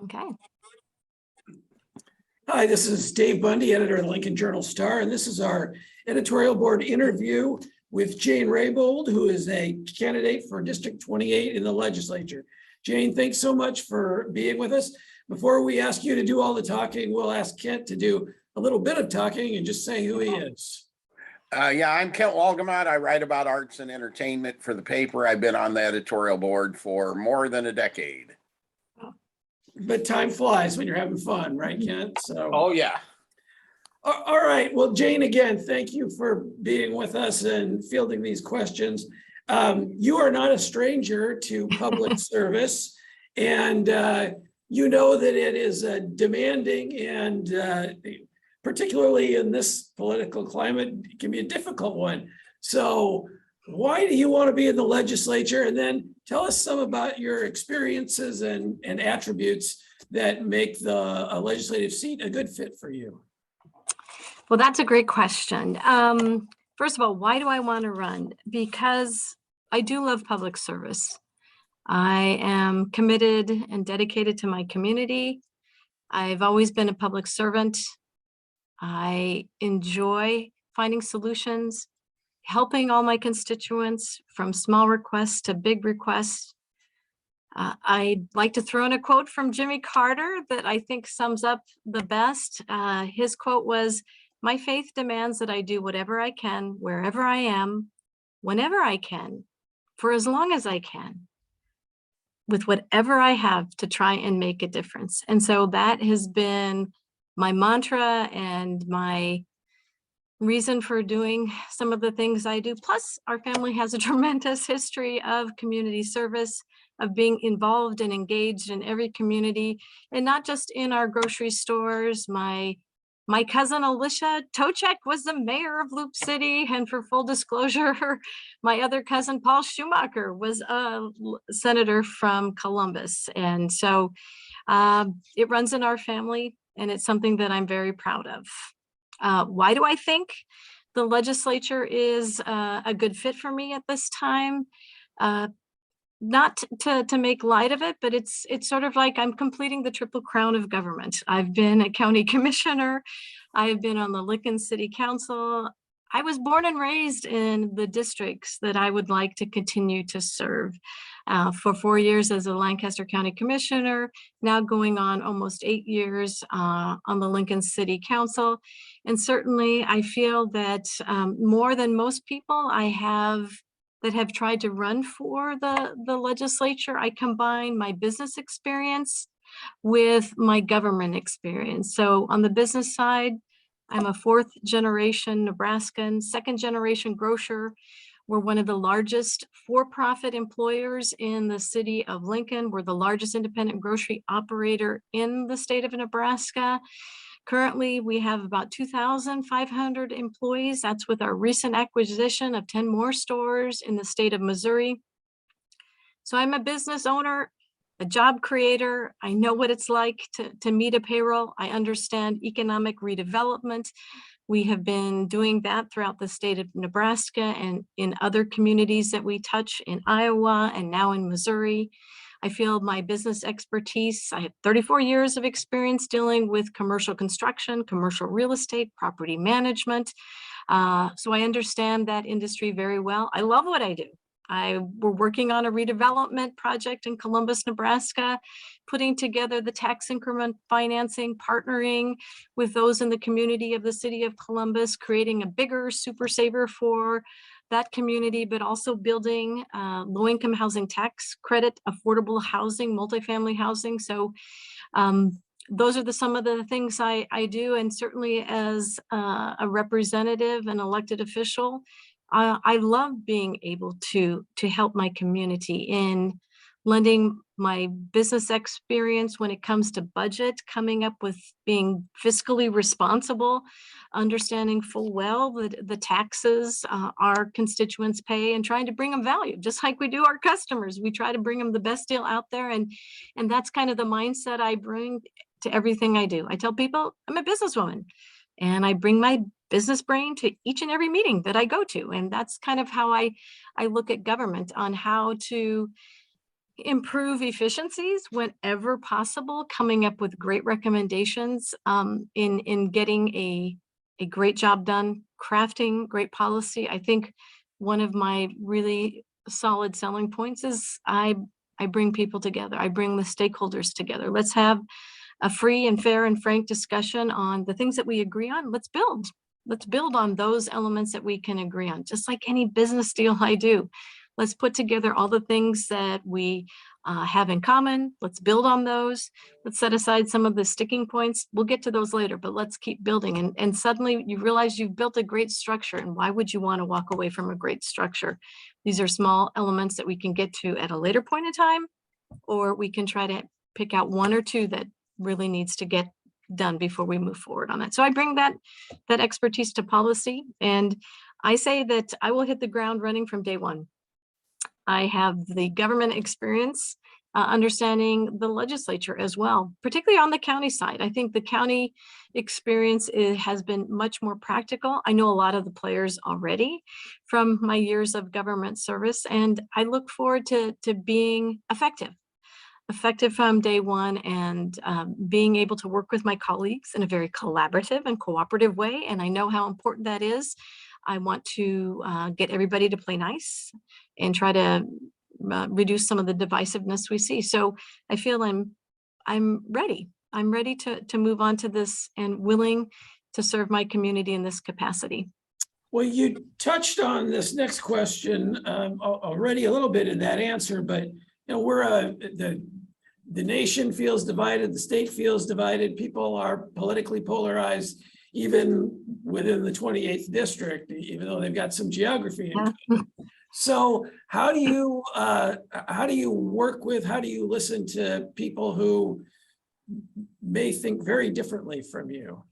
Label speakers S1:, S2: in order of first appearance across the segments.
S1: Okay.
S2: Hi, this is Dave Bundy, editor of the Lincoln Journal-Star, and this is our editorial board interview with Jane Raybould, who is a candidate for District 28 in the legislature. Jane, thanks so much for being with us. Before we ask you to do all the talking, we'll ask Kent to do a little bit of talking and just say who he is.
S3: Yeah, I'm Kent Walgamot. I write about arts and entertainment for the paper. I've been on the editorial board for more than a decade.
S2: But time flies when you're having fun, right, Kent? So.
S3: Oh, yeah.
S2: All right. Well, Jane, again, thank you for being with us and fielding these questions. You are not a stranger to public service, and you know that it is a demanding and particularly in this political climate, it can be a difficult one. So why do you want to be in the legislature? And then tell us some about your experiences and attributes that make the legislative seat a good fit for you.
S1: Well, that's a great question. First of all, why do I want to run? Because I do love public service. I am committed and dedicated to my community. I've always been a public servant. I enjoy finding solutions, helping all my constituents from small requests to big requests. I'd like to throw in a quote from Jimmy Carter that I think sums up the best. His quote was, "My faith demands that I do whatever I can, wherever I am, whenever I can, for as long as I can, with whatever I have to try and make a difference." And so that has been my mantra and my reason for doing some of the things I do. Plus, our family has a tremendous history of community service, of being involved and engaged in every community, and not just in our grocery stores. My cousin Alicia Tochek was the mayor of Loop City, and for full disclosure, my other cousin Paul Schumacher was a senator from Columbus. And so it runs in our family, and it's something that I'm very proud of. Why do I think the legislature is a good fit for me at this time? Not to make light of it, but it's sort of like I'm completing the triple crown of government. I've been a county commissioner. I've been on the Lincoln City Council. I was born and raised in the districts that I would like to continue to serve. For 4 years as a Lancaster County Commissioner, now going on almost 8 years on the Lincoln City Council. And certainly I feel that more than most people that have tried to run for the legislature, I combine my business experience with my government experience. So on the business side, I'm a 4th generation Nebraskan, 2nd generation grocer. We're one of the largest for-profit employers in the city of Lincoln. We're the largest independent grocery operator in the state of Nebraska. Currently, we have about 2,500 employees. That's with our recent acquisition of 10 more stores in the state of Missouri. So I'm a business owner, a job creator. I know what it's like to meet a payroll. I understand economic redevelopment. We have been doing that throughout the state of Nebraska and in other communities that we touch in Iowa and now in Missouri. I feel my business expertise. I have 34 years of experience dealing with commercial construction, commercial real estate, property management. So I understand that industry very well. I love what I do. We're working on a redevelopment project in Columbus, Nebraska, putting together the tax increment financing, partnering with those in the community of the city of Columbus, creating a bigger super saver for that community, but also building low-income housing tax credit, affordable housing, multifamily housing. So those are some of the things I do. And certainly as a representative and elected official, I love being able to help my community in lending my business experience when it comes to budget, coming up with being fiscally responsible, understanding full well the taxes our constituents pay and trying to bring them value, just like we do our customers. We try to bring them the best deal out there. And that's kind of the mindset I bring to everything I do. I tell people I'm a businesswoman and I bring my business brain to each and every meeting that I go to. And that's kind of how I look at government, on how to improve efficiencies whenever possible, coming up with great recommendations in getting a great job done, crafting great policy. I think one of my really solid selling points is I bring people together. I bring the stakeholders together. Let's have a free and fair and frank discussion on the things that we agree on. Let's build. Let's build on those elements that we can agree on, just like any business deal I do. Let's put together all the things that we have in common. Let's build on those. Let's set aside some of the sticking points. We'll get to those later, but let's keep building. And suddenly you realize you've built a great structure. And why would you want to walk away from a great structure? These are small elements that we can get to at a later point in time, or we can try to pick out one or two that really needs to get done before we move forward on that. So I bring that expertise to policy, and I say that I will hit the ground running from day one. I have the government experience, understanding the legislature as well, particularly on the county side. I think the county experience has been much more practical. I know a lot of the players already from my years of government service, and I look forward to being effective from day one, and being able to work with my colleagues in a very collaborative and cooperative way. And I know how important that is. I want to get everybody to play nice and try to reduce some of the divisiveness we see. So I feel I'm ready. I'm ready to move on to this and willing to serve my community in this capacity.
S2: Well, you touched on this next question already a little bit in that answer, but we're the nation feels divided, the state feels divided, people are politically polarized, even within the 28th district, even though they've got some geography in common. So how do you work with, how do you listen to people who may think very differently from you?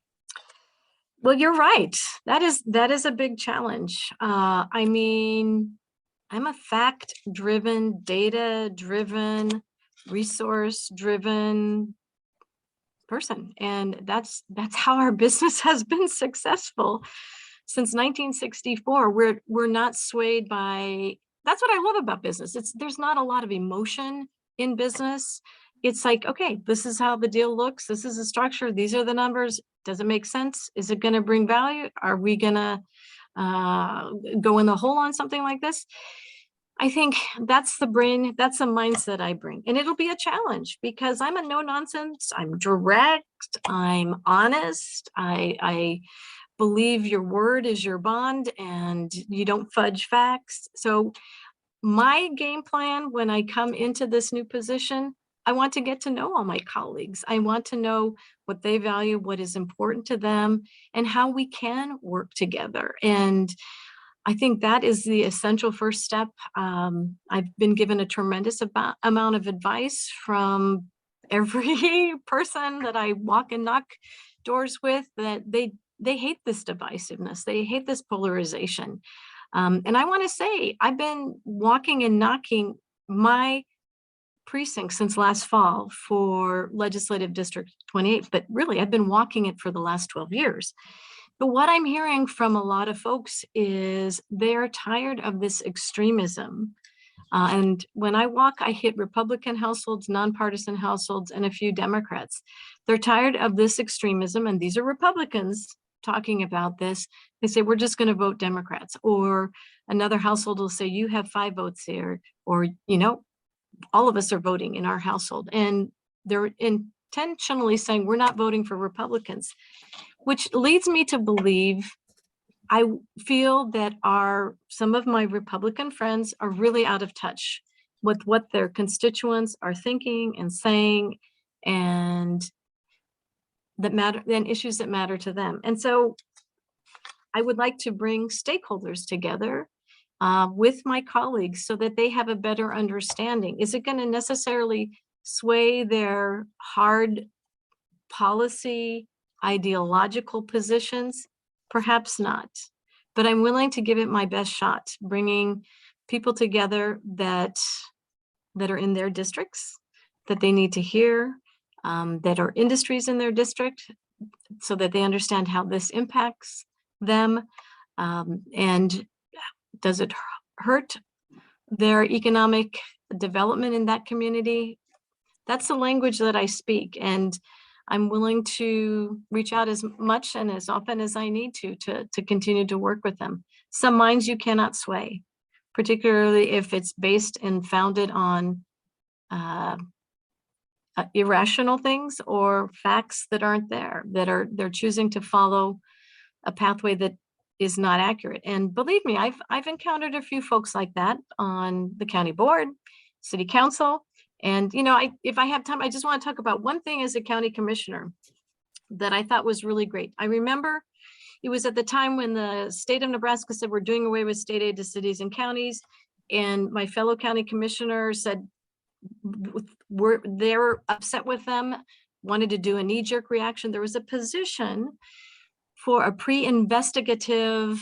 S1: Well, you're right. That is a big challenge. I mean, I'm a fact-driven, data-driven, resource-driven person, and that's how our business has been successful since 1964. We're not swayed by. That's what I love about business. There's not a lot of emotion in business. It's like, okay, this is how the deal looks. This is the structure. These are the numbers. Does it make sense? Is it going to bring value? Are we going to go in the hole on something like this? I think that's the mindset I bring. And it'll be a challenge because I'm a no nonsense, I'm direct, I'm honest. I believe your word is your bond and you don't fudge facts. So my game plan when I come into this new position, I want to get to know all my colleagues. I want to know what they value, what is important to them, and how we can work together. And I think that is the essential first step. I've been given a tremendous amount of advice from every person that I walk and knock doors with, that they hate this divisiveness. They hate this polarization. And I want to say, I've been walking and knocking my precinct since last fall for Legislative District 28, but really I've been walking it for the last 12 years. But what I'm hearing from a lot of folks is they're tired of this extremism. And when I walk, I hit Republican households, nonpartisan households, and a few Democrats. They're tired of this extremism, and these are Republicans talking about this. They say, we're just going to vote Democrats. Or another household will say, you have 5 votes here, or, all of us are voting in our household. And they're intentionally saying, we're not voting for Republicans. Which leads me to believe, I feel that some of my Republican friends are really out of touch with what their constituents are thinking and saying, and issues that matter to them. And so I would like to bring stakeholders together with my colleagues so that they have a better understanding. Is it going to necessarily sway their hard policy ideological positions? Perhaps not, but I'm willing to give it my best shot, bringing people together that are in their districts, that they need to hear, that are industries in their district, so that they understand how this impacts them, and does it hurt their economic development in that community, that's the language that I speak. And I'm willing to reach out as much and as often as I need to continue to work with them. Some minds you cannot sway, particularly if it's based and founded on irrational things or facts that aren't there, they're choosing to follow a pathway that is not accurate. And believe me, I've encountered a few folks like that on the county board, city council. And, you know, if I have time, I just want to talk about one thing as a county commissioner that I thought was really great. I remember it was at the time when the state of Nebraska said we're doing away with state aid to cities and counties. And my fellow county commissioner said they're upset with them, wanted to do a knee-jerk reaction. There was a position for a pre-investigative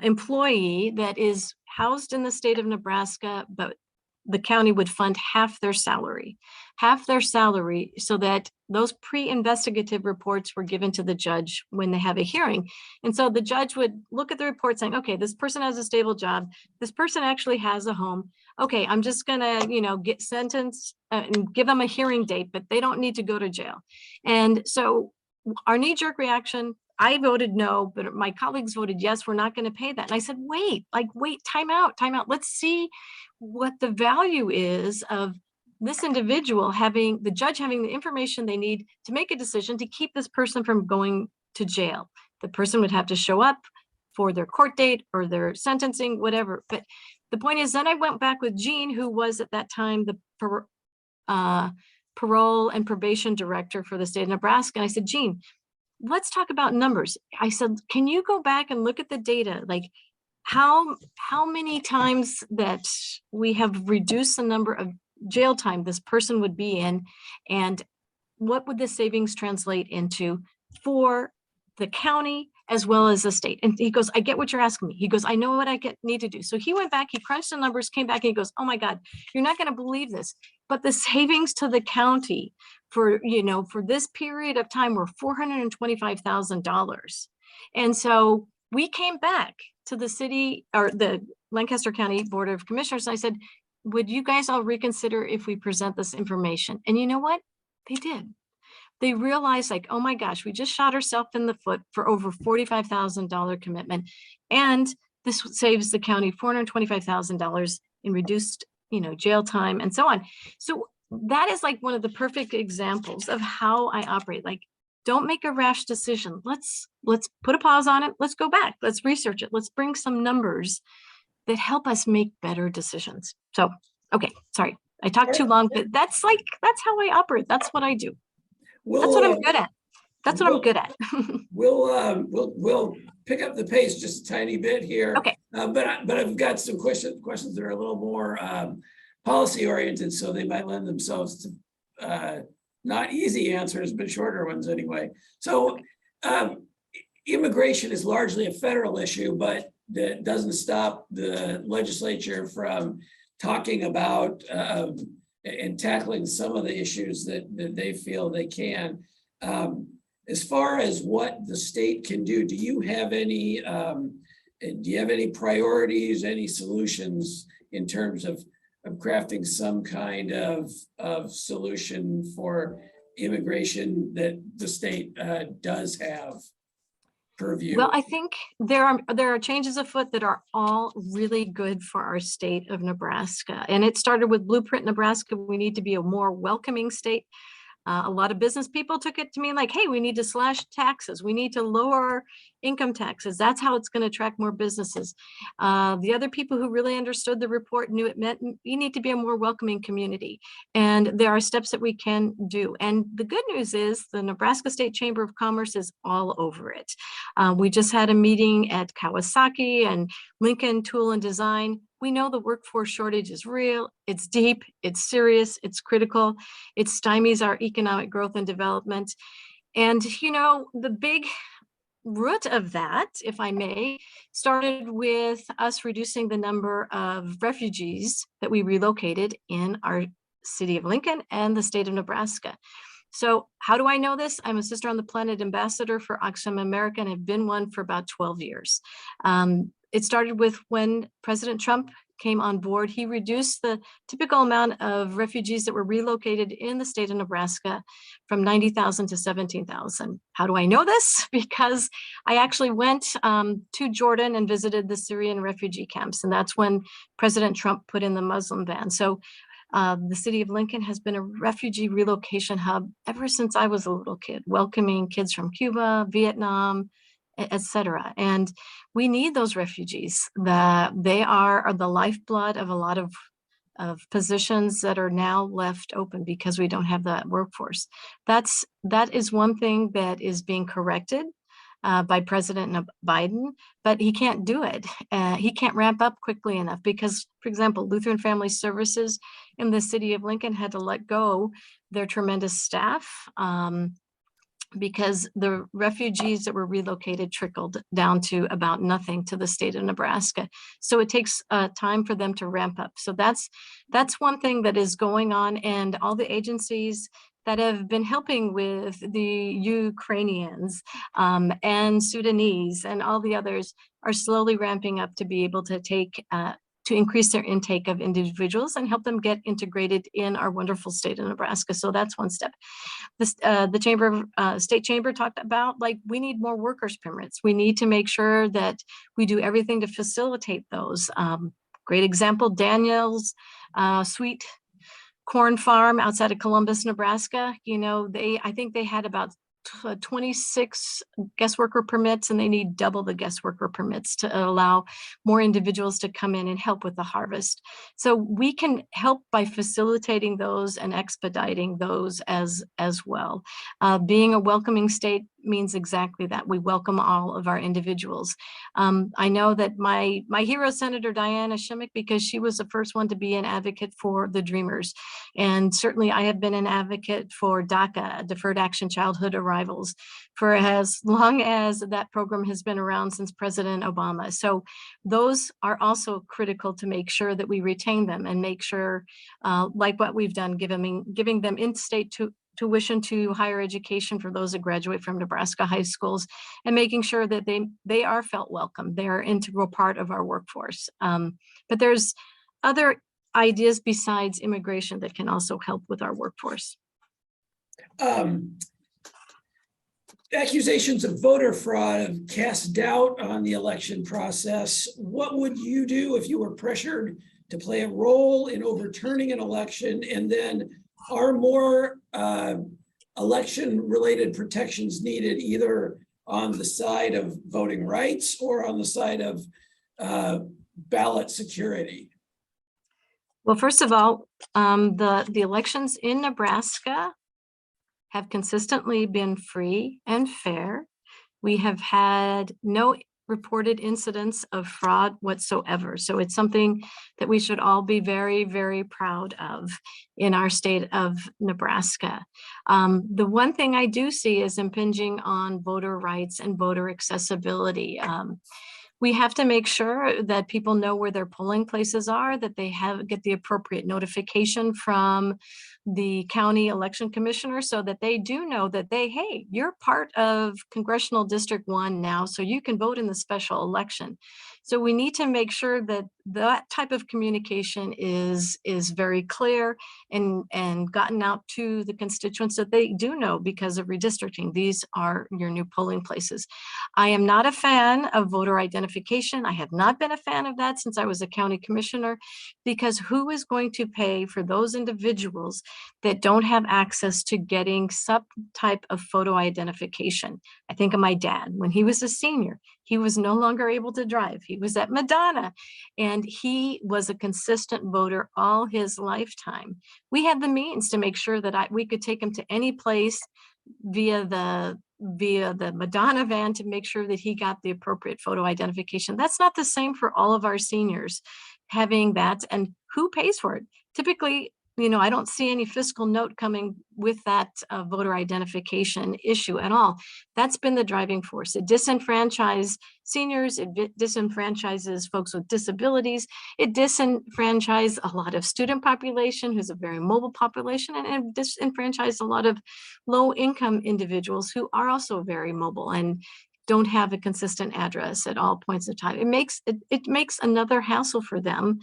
S1: employee that is housed in the state of Nebraska, but the county would fund half their salary, so that those pre-investigative reports were given to the judge when they have a hearing. And so the judge would look at the report saying, okay, this person has a stable job. This person actually has a home. Okay, I'm just gonna, you know, get sentenced and give them a hearing date, but they don't need to go to jail. And so our knee-jerk reaction, I voted no, but my colleagues voted yes, we're not going to pay that. And I said, wait, time out. Let's see what the value is of this individual having, the judge having the information they need to make a decision to keep this person from going to jail. The person would have to show up for their court date or their sentencing, whatever. But the point is, then I went back with Jean, who was at that time the parole and probation director for the state of Nebraska. And I said, Jean, let's talk about numbers. I said, can you go back and look at the data? Like how many times that we have reduced the number of jail time this person would be in, and what would the savings translate into for the county as well as the state? And he goes, I get what you're asking me. He goes, I know what I need to do. So he went back, he crunched the numbers, came back, and he goes, oh my God, you're not going to believe this, but the savings to the county for, you know, for this period of time were $425,000. And so we came back to the city, or the Lancaster County Board of Commissioners, and I said, would you guys all reconsider if we present this information? And you know what? They did. They realized, like, oh my gosh, we just shot ourselves in the foot for over $45,000 commitment. And this saves the county $425,000 in reduced, you know, jail time and so on. So that is like one of the perfect examples of how I operate. Like, don't make a rash decision. Let's put a pause on it. Let's go back. Let's research it. Let's bring some numbers that help us make better decisions. So, okay, sorry, I talked too long, but that's how I operate. That's what I do. That's what I'm good at. That's what I'm good at.
S2: We'll pick up the pace just a tiny bit here.
S1: Okay.
S2: But I've got some questions that are a little more policy oriented, so they might lend themselves to not easy answers, but shorter ones anyway. So immigration is largely a federal issue, but that doesn't stop the legislature from talking about and tackling some of the issues that they feel they can. As far as what the state can do, do you have any priorities, any solutions in terms of crafting some kind of solution for immigration that the state does have per view?
S1: Well, I think there are changes afoot that are all really good for our state of Nebraska. And it started with Blueprint Nebraska. We need to be a more welcoming state. A lot of business people took it to mean like, hey, we need to slash taxes. We need to lower income taxes. That's how it's going to attract more businesses. The other people who really understood the report knew it meant you need to be a more welcoming community. And there are steps that we can do. And the good news is the Nebraska State Chamber of Commerce is all over it. We just had a meeting at Kawasaki and Lincoln Tool and Design. We know the workforce shortage is real, it's deep, it's serious, it's critical, it stymies our economic growth and development. And, you know, the big root of that, if I may, started with us reducing the number of refugees that we relocated in our city of Lincoln and the state of Nebraska. So how do I know this? I'm a Sister on the Planet ambassador for Oxfam America and have been one for about 12 years. It started with when President Trump came on board, he reduced the typical amount of refugees that were relocated in the state of Nebraska from 90,000 to 17,000. How do I know this? Because I actually went to Jordan and visited the Syrian refugee camps, and that's when President Trump put in the Muslim ban. So the city of Lincoln has been a refugee relocation hub ever since I was a little kid, welcoming kids from Cuba, Vietnam, etc. And we need those refugees. They are the lifeblood of a lot of positions that are now left open because we don't have that workforce. That is one thing that is being corrected by President Biden, but he can't do it. He can't ramp up quickly enough because, for example, Lutheran Family Services in the city of Lincoln had to let go their tremendous staff because the refugees that were relocated trickled down to about nothing to the state of Nebraska. So it takes time for them to ramp up. So that's one thing that is going on, and all the agencies that have been helping with the Ukrainians and Sudanese and all the others are slowly ramping up to be able to to increase their intake of individuals and help them get integrated in our wonderful state of Nebraska. So that's one step. The state chamber talked about, like, we need more workers permits. We need to make sure that we do everything to facilitate those. Great example, Daniel's sweet corn farm outside of Columbus, Nebraska. You know, I think they had about 26 guest worker permits, and they need double the guest worker permits to allow more individuals to come in and help with the harvest. So we can help by facilitating those and expediting those as well. Being a welcoming state means exactly that. We welcome all of our individuals. I know that my hero, Senator Diana Shimmick, because she was the first one to be an advocate for the Dreamers. And certainly I have been an advocate for DACA, Deferred Action Childhood Arrivals, for as long as that program has been around, since President Obama. So those are also critical to make sure that we retain them and make sure, like what we've done, giving them in-state tuition to higher education for those that graduate from Nebraska high schools, and making sure that they are felt welcome. They are an integral part of our workforce. But there's other ideas besides immigration that can also help with our workforce.
S2: Accusations of voter fraud have cast doubt on the election process. What would you do if you were pressured to play a role in overturning an election? And then, are more election-related protections needed, either on the side of voting rights or on the side of ballot security?
S1: Well, first of all, the elections in Nebraska have consistently been free and fair. We have had no reported incidents of fraud whatsoever. So it's something that we should all be very, very proud of in our state of Nebraska. The one thing I do see is impinging on voter rights and voter accessibility. We have to make sure that people know where their polling places are, that they get the appropriate notification from the county election commissioner, so that they do know that hey, you're part of Congressional District 1 now, so you can vote in the special election. So we need to make sure that that type of communication is very clear and gotten out to the constituents, that they do know, because of redistricting, these are your new polling places. I am not a fan of voter identification. I have not been a fan of that since I was a county commissioner, because who is going to pay for those individuals that don't have access to getting some type of photo identification? I think of my dad. When he was a senior, he was no longer able to drive. He was at Madonna, and he was a consistent voter all his lifetime. We had the means to make sure that we could take him to any place via the Madonna van to make sure that he got the appropriate photo identification. That's not the same for all of our seniors having that. And who pays for it? Typically, I don't see any fiscal note coming with that voter identification issue at all. That's been the driving force. It disenfranchises seniors, it disenfranchises folks with disabilities, it disenfranchises a lot of student population, who's a very mobile population, and it disenfranchises a lot of low-income individuals who are also very mobile. And don't have a consistent address at all points of time. It makes another hassle for them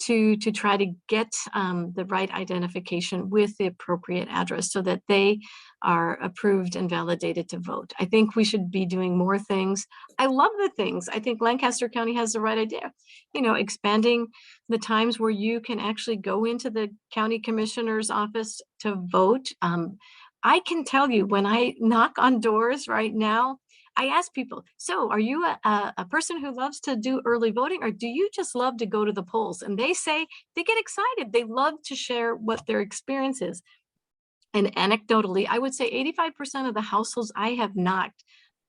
S1: to try to get the right identification with the appropriate address so that they are approved and validated to vote. I think we should be doing more things. I love the things. I think Lancaster County has the right idea. Expanding the times where you can actually go into the county commissioner's office to vote. I can tell you, when I knock on doors right now, I ask people, so are you a person who loves to do early voting, or do you just love to go to the polls? And they say they get excited. They love to share what their experience is. And anecdotally, I would say 85% of the households I have knocked,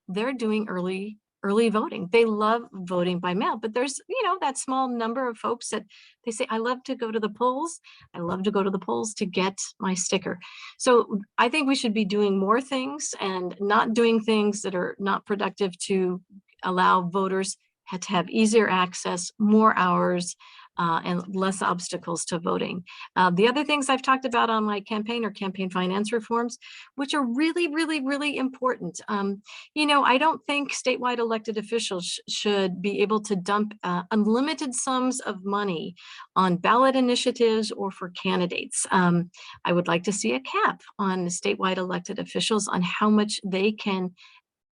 S1: they're doing early voting. They love voting by mail, but there's, that small number of folks that they say, I love to go to the polls. I love to go to the polls to get my sticker. So I think we should be doing more things and not doing things that are not productive to allow voters to have easier access, more hours, and less obstacles to voting. The other things I've talked about on my campaign are campaign finance reforms, which are really, really, really important. I don't think statewide elected officials should be able to dump unlimited sums of money on ballot initiatives or for candidates. I would like to see a cap on the statewide elected officials on how much they can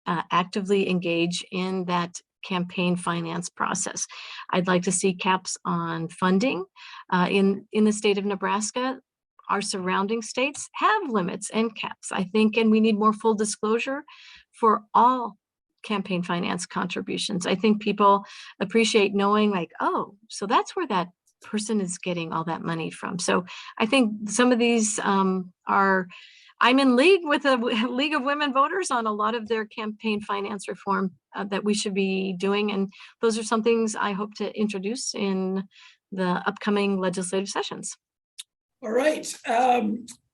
S1: actively engage in that campaign finance process. I'd like to see caps on funding. In the state of Nebraska, our surrounding states have limits and caps, I think, and we need more full disclosure for all campaign finance contributions. I think people appreciate knowing, like, oh, so that's where that person is getting all that money from. So I think some of these I'm in league with the League of Women Voters on a lot of their campaign finance reform that we should be doing. And those are some things I hope to introduce in the upcoming legislative sessions.
S2: All right.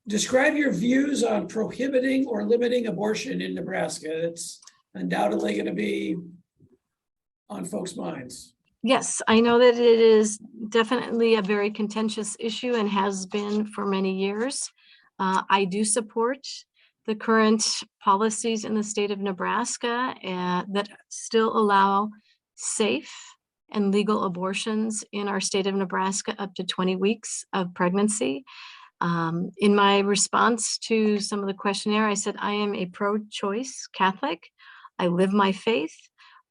S2: Describe your views on prohibiting or limiting abortion in Nebraska. It's undoubtedly going to be on folks' minds.
S1: Yes, I know that it is definitely a very contentious issue and has been for many years. I do support the current policies in the state of Nebraska that still allow safe and legal abortions in our state of Nebraska up to 20 weeks of pregnancy. In my response to some of the questionnaire, I said, I am a pro-choice Catholic. I live my faith,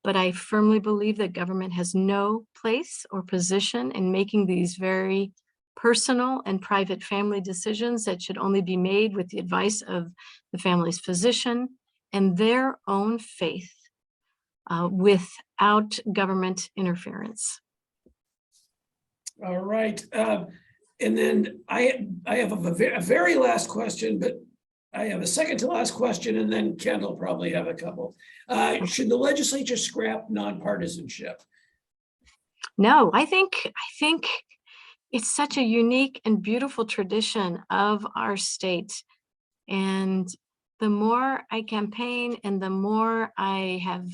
S1: but I firmly believe that government has no place or position in making these very personal and private family decisions that should only be made with the advice of the family's physician and their own faith without government interference.
S2: All right. And then I have a very last question, but I have a second to last question, and then Ken will probably have a couple. Should the legislature scrap nonpartisanship?
S1: No, I think it's such a unique and beautiful tradition of our state. And the more I campaign and the more I have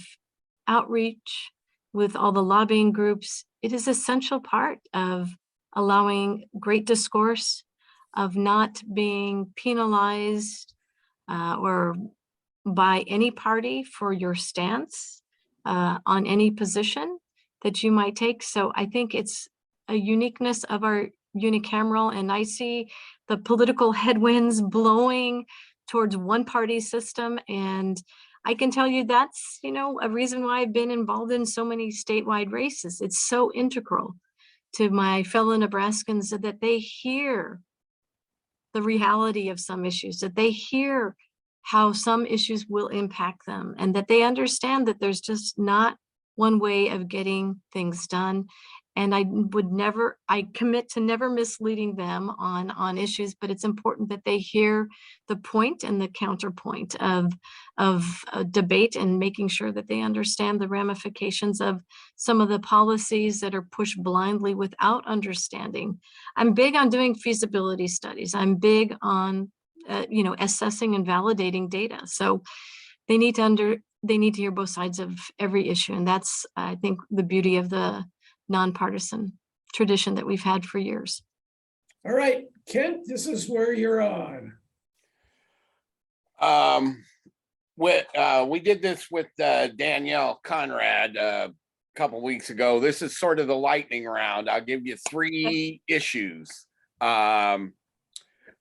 S1: outreach with all the lobbying groups, it is an essential part of allowing great discourse, of not being penalized or by any party for your stance on any position that you might take. So I think it's a uniqueness of our unicameral, and I see the political headwinds blowing towards one party system. And I can tell you that's, a reason why I've been involved in so many statewide races. It's so integral to my fellow Nebraskans that they hear the reality of some issues, that they hear how some issues will impact them, and that they understand that there's just not one way of getting things done. And I commit to never misleading them on issues, but it's important that they hear the point and the counterpoint of a debate, and making sure that they understand the ramifications of some of the policies that are pushed blindly without understanding. I'm big on doing feasibility studies. I'm big on, assessing and validating data. So they need to hear both sides of every issue. And that's, I think, the beauty of the nonpartisan tradition that we've had for years.
S2: All right, Kent, this is where you're on.
S3: We did this with Danielle Conrad a couple weeks ago. This is sort of the lightning round. I'll give you 3 issues. What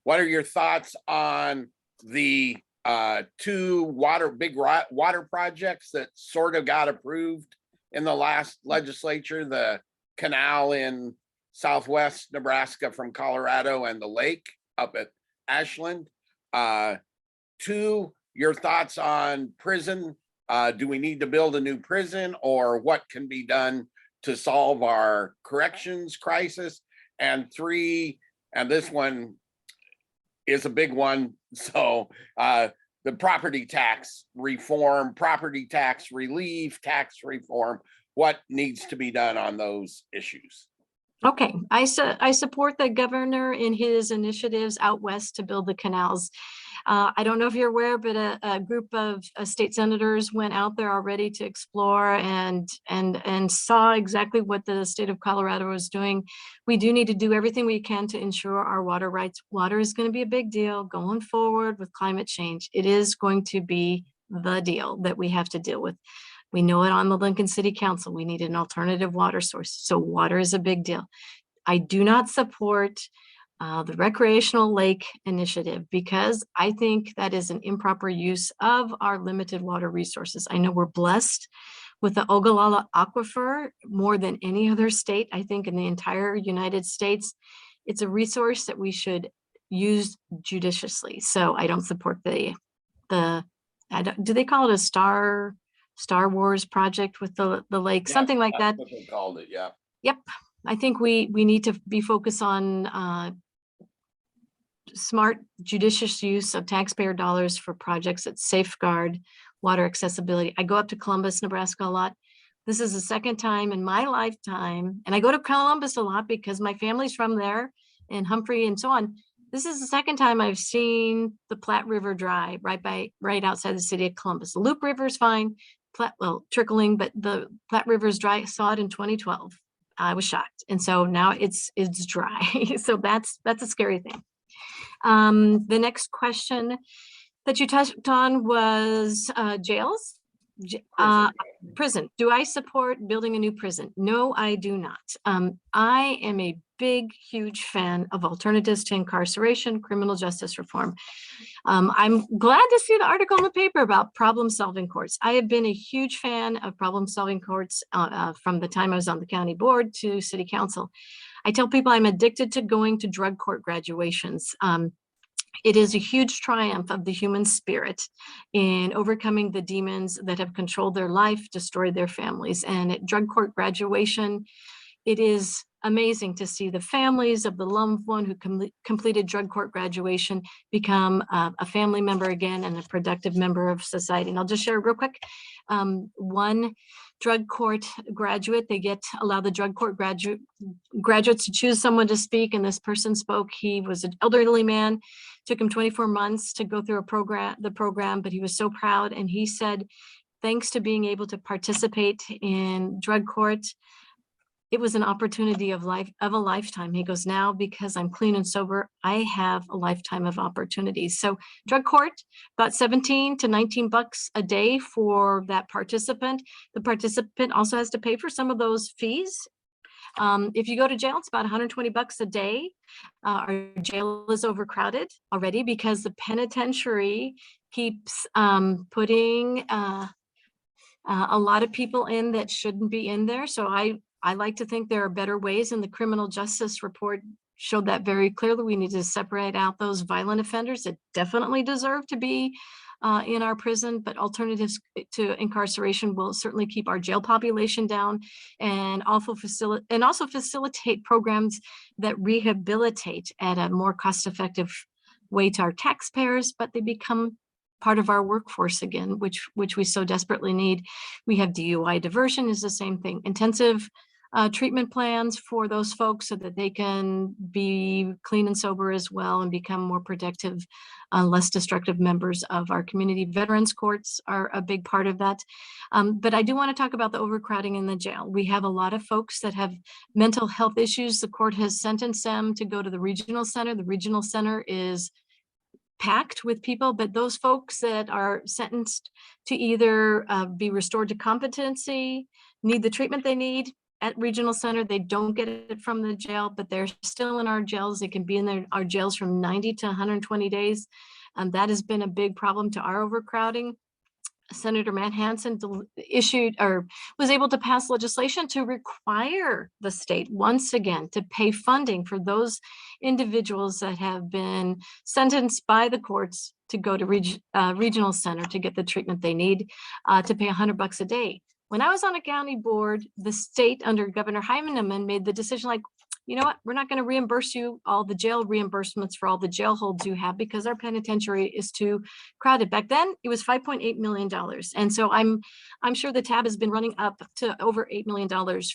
S3: are your thoughts on the 2 big water projects that sort of got approved in the last legislature? The canal in southwest Nebraska from Colorado and the lake up at Ashland. 2, your thoughts on prison. Do we need to build a new prison, or what can be done to solve our corrections crisis? And 3, and this one is a big one. So the property tax reform, property tax relief, tax reform, what needs to be done on those issues?
S1: Okay, I support the governor in his initiatives out west to build the canals. I don't know if you're aware, but a group of state senators went out there already to explore and saw exactly what the state of Colorado was doing. We do need to do everything we can to ensure our water rights. Water is going to be a big deal going forward with climate change. It is going to be the deal that we have to deal with. We know it on the Lincoln City Council. We need an alternative water source. So water is a big deal. I do not support the recreational lake initiative because I think that is an improper use of our limited water resources. I know we're blessed with the Ogallala Aquifer more than any other state, I think, in the entire United States. It's a resource that we should use judiciously. So I don't support do they call it a Star Wars project with the lake, something like that.
S3: That's what they called it, yeah.
S1: Yep. I think we need to be focused on smart, judicious use of taxpayer dollars for projects that safeguard water accessibility. I go up to Columbus, Nebraska a lot. This is the second time in my lifetime, and I go to Columbus a lot because my family's from there and Humphrey and so on. This is the second time I've seen the Platte River dry right outside the city of Columbus. The Loup River is fine, trickling, but the Platte River is dry. I saw it in 2012. I was shocked, and so now it's dry. So that's a scary thing. The next question that you touched on was jails. Prison. Do I support building a new prison? No, I do not. I am a big, huge fan of alternatives to incarceration, criminal justice reform. I'm glad to see the article in the paper about problem-solving courts. I have been a huge fan of problem-solving courts from the time I was on the county board to city council. I tell people I'm addicted to going to drug court graduations. It is a huge triumph of the human spirit in overcoming the demons that have controlled their life, destroyed their families. And at drug court graduation, it is amazing to see the families of the loved one who completed drug court graduation become a family member again and a productive member of society. And I'll just share real quick. One drug court graduate, allow the drug court graduates to choose someone to speak, and this person spoke. He was an elderly man. Took him 24 months to go through the program, but he was so proud. And he said, thanks to being able to participate in drug court, it was an opportunity of a lifetime. He goes, now because I'm clean and sober, I have a lifetime of opportunities. So drug court, about 17 to 19 bucks a day for that participant. The participant also has to pay for some of those fees. If you go to jail, it's about 120 bucks a day. Our jail is overcrowded already because the penitentiary keeps putting a lot of people in that shouldn't be in there. So I like to think there are better ways, and the criminal justice report showed that very clearly. We need to separate out those violent offenders that definitely deserve to be in our prison, but alternatives to incarceration will certainly keep our jail population down and also facilitate programs that rehabilitate at a more cost-effective way to our taxpayers, but they become part of our workforce again, which we so desperately need. We have DUI diversion is the same thing. Intensive treatment plans for those folks so that they can be clean and sober as well and become more productive, less destructive members of our community. Veterans courts are a big part of that. But I do want to talk about the overcrowding in the jail. We have a lot of folks that have mental health issues. The court has sentenced them to go to the regional center. The regional center is packed with people, but those folks that are sentenced to either be restored to competency, need the treatment they need at regional center, they don't get it from the jail, but they're still in our jails. They can be in our jails from 90 to 120 days. And that has been a big problem to our overcrowding. Senator Matt Hansen was able to pass legislation to require the state once again to pay funding for those individuals that have been sentenced by the courts to go to regional center to get the treatment they need, to pay $100 a day. When I was on a county board, the state under Governor Heineman made the decision like, you know what, we're not going to reimburse you all the jail reimbursements for all the jail holds you have because our penitentiary is too crowded. Back then it was $5.8 million. And so I'm sure the tab has been running up to over $8 million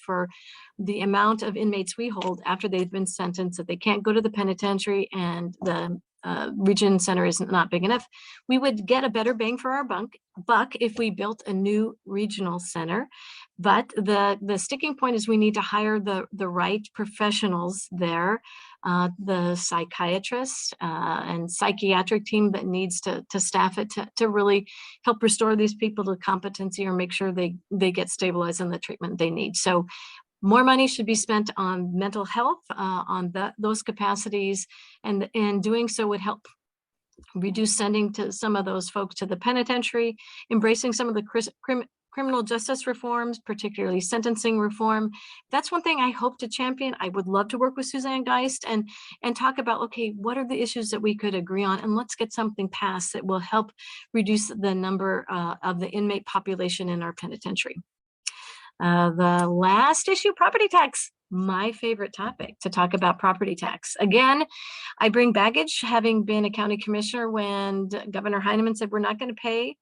S1: for the amount of inmates we hold after they've been sentenced, that they can't go to the penitentiary and the region center is not big enough. We would get a better bang for our buck if we built a new regional center. But the sticking point is we need to hire the right professionals there, the psychiatrists and psychiatric team that needs to staff it to really help restore these people to competency or make sure they get stabilized in the treatment they need. So more money should be spent on mental health, on those capacities, and doing so would help reduce sending to some of those folks to the penitentiary, embracing some of the criminal justice reforms, particularly sentencing reform. That's one thing I hope to champion. I would love to work with Suzanne Geist and talk about, okay, what are the issues that we could agree on? And let's get something passed that will help reduce the number of the inmate population in our penitentiary. The last issue, property tax, my favorite topic to talk about property tax. Again, I bring baggage, having been a county commissioner when Governor Heineman said we're not going to pay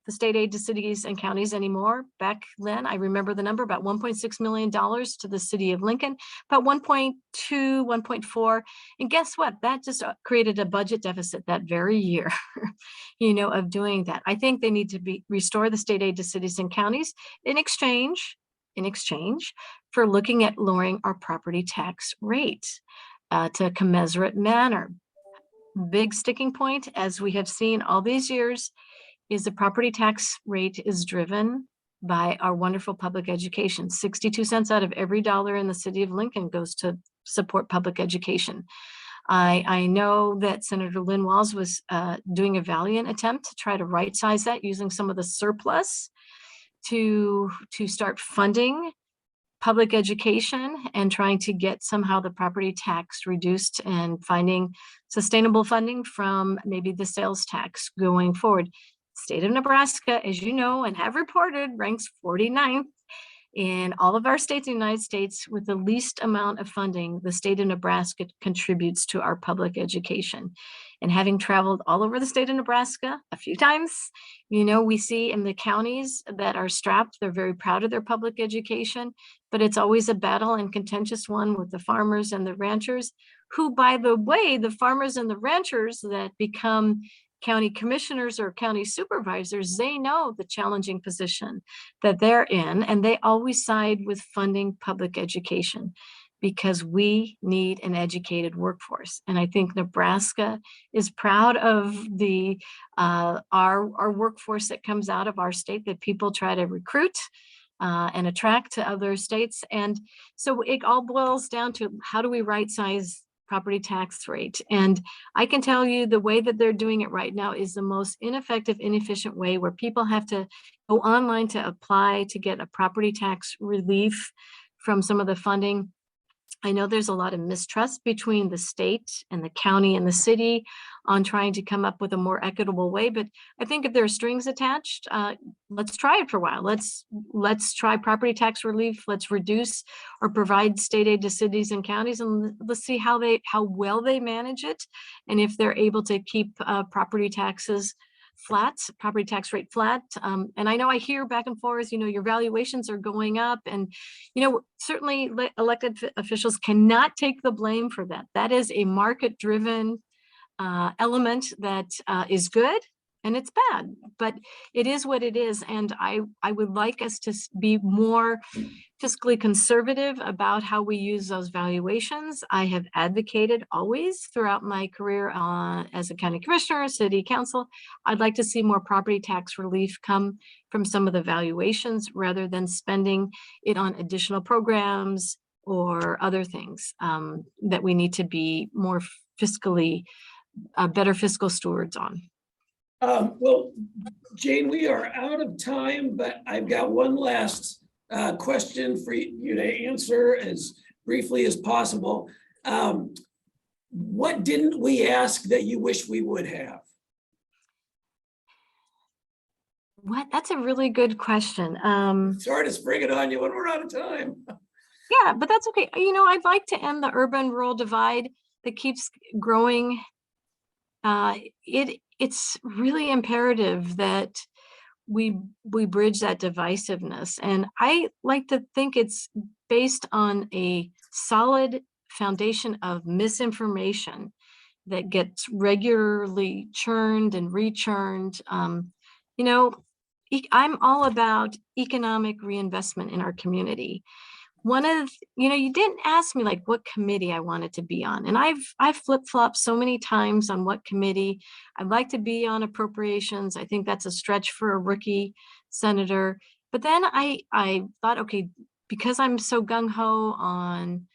S1: the state aid to cities and counties anymore. Back then, I remember the number, about $1.6 million to the city of Lincoln, about 1.2, 1.4. And guess what? That just created a budget deficit that very year, of doing that. I think they need to restore the state aid to cities and counties in exchange for looking at lowering our property tax rate to a commensurate manner. Big sticking point, as we have seen all these years, is the property tax rate is driven by our wonderful public education. 62 cents out of every dollar in the city of Lincoln goes to support public education. I know that Senator Lynn Walls was doing a valiant attempt to try to right size that using some of the surplus to start funding public education and trying to get somehow the property tax reduced and finding sustainable funding from maybe the sales tax going forward. State of Nebraska, as you know and have reported, ranks 49th in all of our states in the United States with the least amount of funding the state of Nebraska contributes to our public education. And having traveled all over the state of Nebraska a few times, we see in the counties that are strapped, they're very proud of their public education, but it's always a battle and contentious one with the farmers and the ranchers, who, by the way, the farmers and the ranchers that become county commissioners or county supervisors, they know the challenging position that they're in, and they always side with funding public education because we need an educated workforce. And I think Nebraska is proud of the our workforce that comes out of our state that people try to recruit and attract to other states. And so it all boils down to, how do we right size property tax rate? And I can tell you the way that they're doing it right now is the most ineffective, inefficient way, where people have to go online to apply to get a property tax relief from some of the funding. I know there's a lot of mistrust between the state and the county and the city on trying to come up with a more equitable way, but I think if there are strings attached, let's try it for a while. Let's try property tax relief. Let's reduce or provide state aid to cities and counties, and let's see how well they manage it, and if they're able to keep property tax rate flat. And I know I hear back and forth, your valuations are going up, and, certainly elected officials cannot take the blame for that. That is a market-driven element that is good and it's bad, but it is what it is. And I would like us to be more fiscally conservative about how we use those valuations. I have advocated always throughout my career as a county commissioner, city council. I'd like to see more property tax relief come from some of the valuations rather than spending it on additional programs or other things that we need to be more fiscally, better fiscal stewards on.
S2: Well, Jane, we are out of time, but I've got one last question for you to answer as briefly as possible. What didn't we ask that you wish we would have?
S1: What? That's a really good question.
S2: Sorry to spring it on you when we're out of time.
S1: Yeah, but that's okay. You know, I'd like to end the urban-rural divide that keeps growing. It's really imperative that we bridge that divisiveness. And I like to think it's based on a solid foundation of misinformation that gets regularly churned and rechurned. You know, I'm all about economic reinvestment in our community. One of, you didn't ask me like what committee I wanted to be on. And I've flip-flopped so many times on what committee. I'd like to be on appropriations. I think that's a stretch for a rookie senator. But then I thought, okay, because I'm so gung-ho on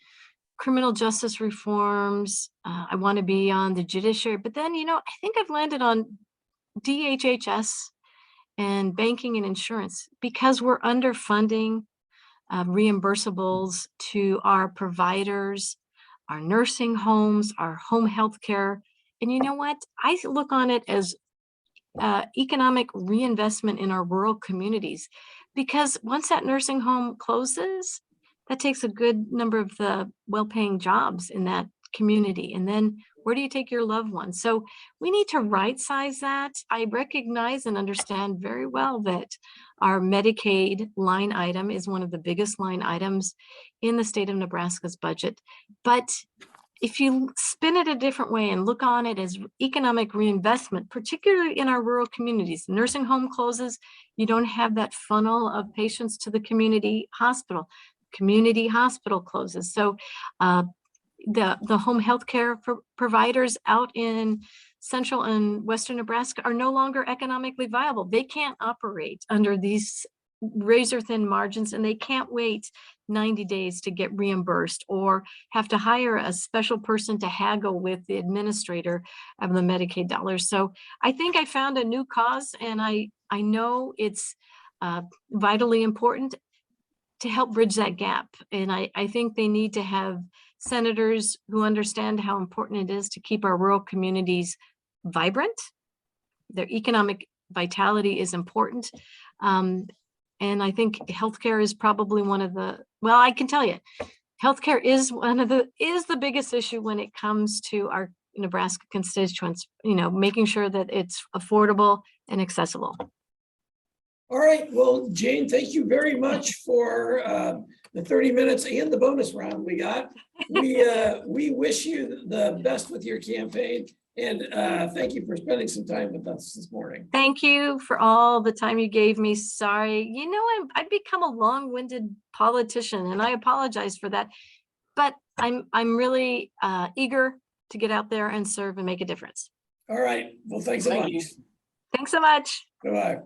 S1: criminal justice reforms, I want to be on the judiciary. But then, I think I've landed on DHHS and banking and insurance because we're underfunding reimbursables to our providers, our nursing homes, our home health care. And you know what? I look on it as economic reinvestment in our rural communities, because once that nursing home closes, that takes a good number of the well-paying jobs in that community. And then where do you take your loved ones? So we need to right size that. I recognize and understand very well that our Medicaid line item is one of the biggest line items in the state of Nebraska's budget. But if you spin it a different way and look on it as economic reinvestment, particularly in our rural communities, nursing home closes, you don't have that funnel of patients to the community hospital. Community hospital closes. So the home health care providers out in central and western Nebraska are no longer economically viable. They can't operate under these razor thin margins, and they can't wait 90 days to get reimbursed or have to hire a special person to haggle with the administrator of the Medicaid dollars. So I think I found a new cause, and I know it's vitally important to help bridge that gap. And I think they need to have senators who understand how important it is to keep our rural communities vibrant. Their economic vitality is important. And I think healthcare is probably one of the, well, I can tell you, healthcare is the biggest issue when it comes to our Nebraska constituents, making sure that it's affordable and accessible.
S2: All right, well, Jane, thank you very much for the 30 minutes and the bonus round we got. We wish you the best with your campaign, and thank you for spending some time with us this morning.
S1: Thank you for all the time you gave me. Sorry, I've become a long-winded politician, and I apologize for that. But I'm really eager to get out there and serve and make a difference.
S2: All right, well, thanks so much.
S1: Thanks so much.
S2: Bye-bye.